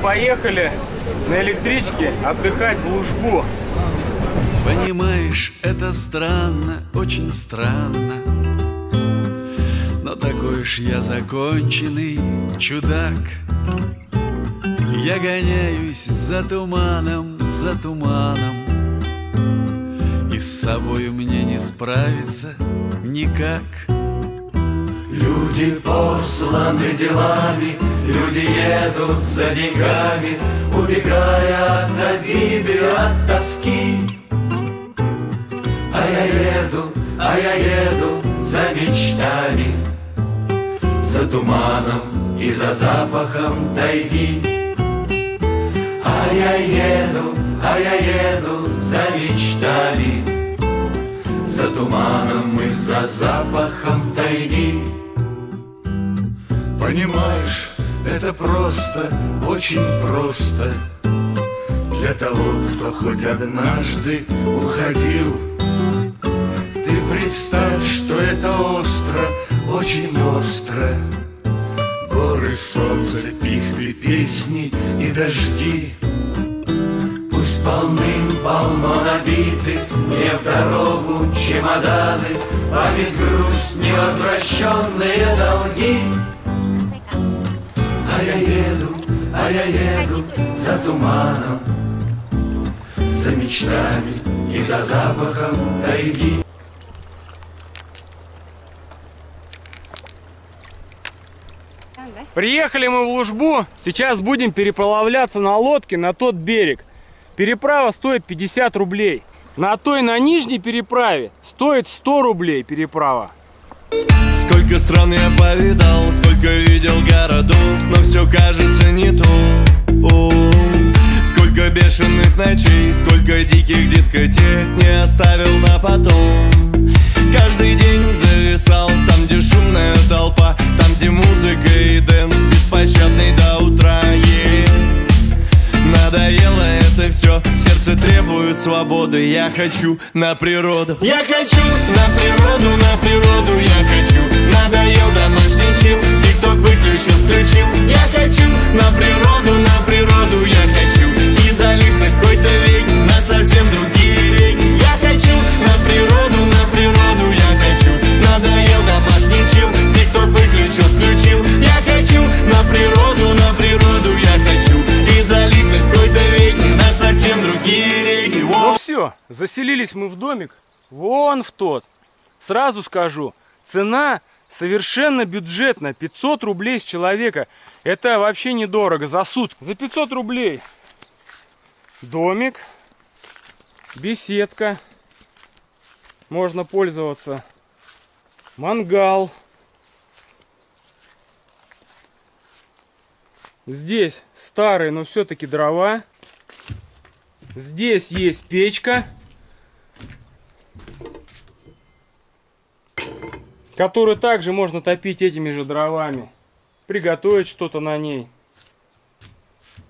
поехали на электричке отдыхать в Лужбу. Понимаешь, это странно, очень странно, но такой уж я законченный чудак. Я гоняюсь за туманом, и с собою мне не справиться никак. Люди посланы делами, люди едут за деньгами, убегая от обиды, от тоски. А я еду за мечтами, за туманом и за запахом тайги. А я еду за мечтами, за туманом и за запахом тайги. Понимаешь, это просто, очень просто для того, кто хоть однажды уходил. Ты представь, что это остро, очень остро. Горы, солнце, пихты, песни и дожди. Пусть полным-полно набиты мне в дорогу чемоданы, память, грусть, невозвращенные долги. А я еду за туманом, за мечтами и за запахом тайги. Приехали мы в Лужбу. Сейчас будем переплавляться на лодке на тот берег. Переправа стоит 50 рублей. На нижней переправе стоит 100 рублей переправа. Сколько стран я повидал, сколько видел городов, но все кажется не то. Сколько бешеных ночей, сколько диких дискотек не оставил на потом. Каждый день зависал там, где шумная толпа, там, где музыка и дэнс беспощадный до утра. Надоело это все, сердце требует свободы. Я хочу на природу. Я хочу на природу, я хочу. Надоел домашний чил, тикток выключил, включил. Я хочу на природу, я хочу. И залипнуть в какой-то век на совсем другие реки. Я хочу на природу, я хочу. Надоел домашний чил, тикток выключил, включил. Я хочу на природу, я хочу. И залипнуть в какой-то век на совсем другие реки. Ну все, заселились мы в домик, вон в тот. Сразу скажу, цена совершенно бюджетная, 500 рублей с человека. Это вообще недорого, за сутки. За 500 рублей домик, беседка, можно пользоваться, мангал. Здесь старые, но все-таки дрова. Здесь есть печка, которую также можно топить этими же дровами, приготовить что-то на ней.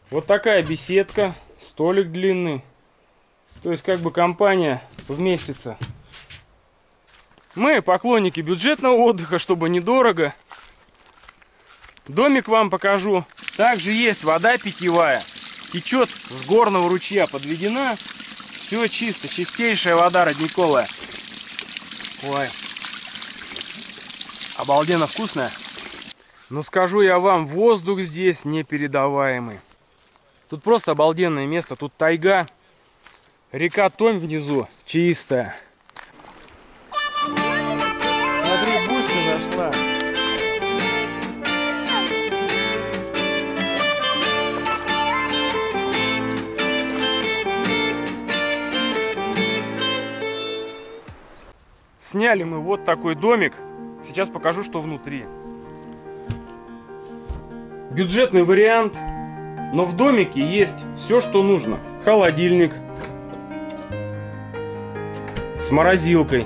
Вот такая беседка, столик длинный. То есть как бы компания вместится. Мы поклонники бюджетного отдыха, чтобы недорого. Домик вам покажу. Также есть вода питьевая. Течет с горного ручья, подведена. Все чисто, чистейшая вода родниковая. Ой. Обалденно вкусная. Но скажу я вам, воздух здесь непередаваемый. Тут просто обалденное место. Тут тайга. Река Томь внизу. Чистая. Смотри, Буська зашла. Сняли мы вот такой домик. Сейчас покажу, что внутри. Бюджетный вариант, но в домике есть все, что нужно. Холодильник с морозилкой,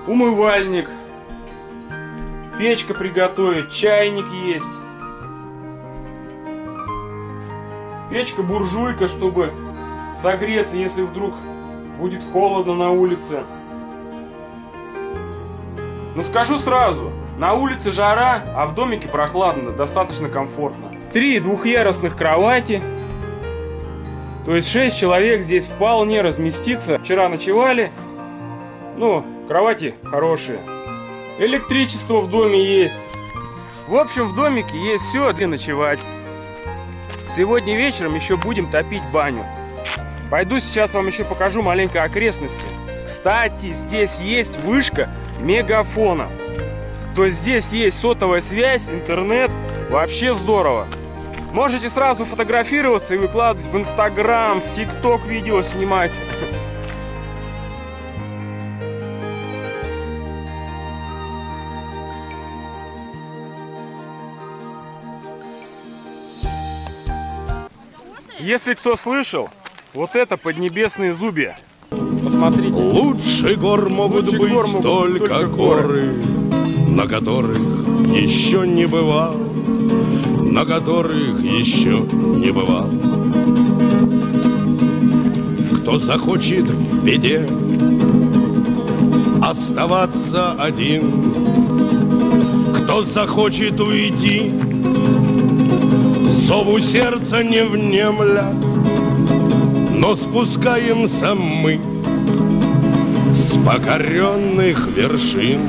умывальник, печка приготовить, чайник есть, печка-буржуйка, чтобы согреться, если вдруг будет холодно на улице. Но скажу сразу, На улице жара, а в домике прохладно, достаточно комфортно. 3 двухъярусных кровати. То есть 6 человек здесь вполне разместиться. Вчера ночевали. Ну, кровати хорошие. Электричество в доме есть. В общем, в домике есть все для ночевать. Сегодня вечером еще будем топить баню. Пойду сейчас вам еще покажу маленько окрестности. Кстати, здесь есть вышка мегафона. То есть здесь есть сотовая связь, интернет. Вообще здорово. Можете сразу фотографироваться и выкладывать в Инстаграм, в ТикТок видео снимать. Если кто слышал, вот это поднебесные зубья. Посмотрите. Лучше гор могут быть только горы, на которых еще не бывал, на которых еще не бывал. Кто захочет в беде оставаться один, кто захочет уйти, зову сердца не внемля, но спускаемся мы с покоренных вершин.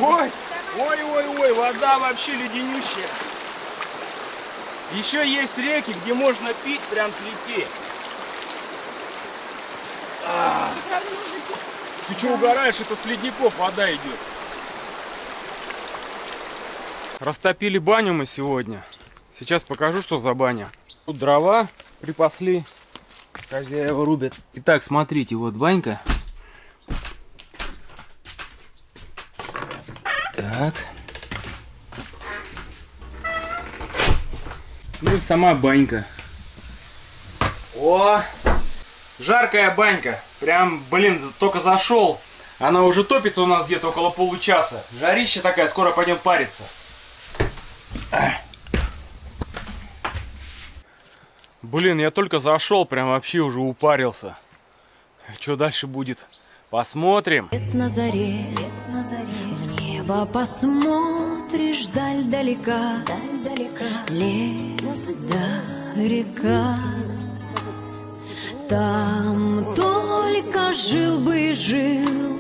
Ой, ой, вода вообще леденющая. Еще есть реки, где можно пить прям с реки. Ты что угораешь? Это с ледников вода идет. Растопили баню мы сегодня. Сейчас покажу, что за баня. Тут дрова припасли. Хозяева рубят. Итак, смотрите, вот банька. Так. Ну и сама банька. О! Жаркая банька. Прям, блин, только зашел. Она уже топится у нас где-то около получаса. Жарища такая, скоро пойдем париться. Блин, я только зашел, прям вообще уже упарился. Что дальше будет? Посмотрим. Свет на заре, в небо посмотришь, даль далека, лес да река. Там только жил бы и жил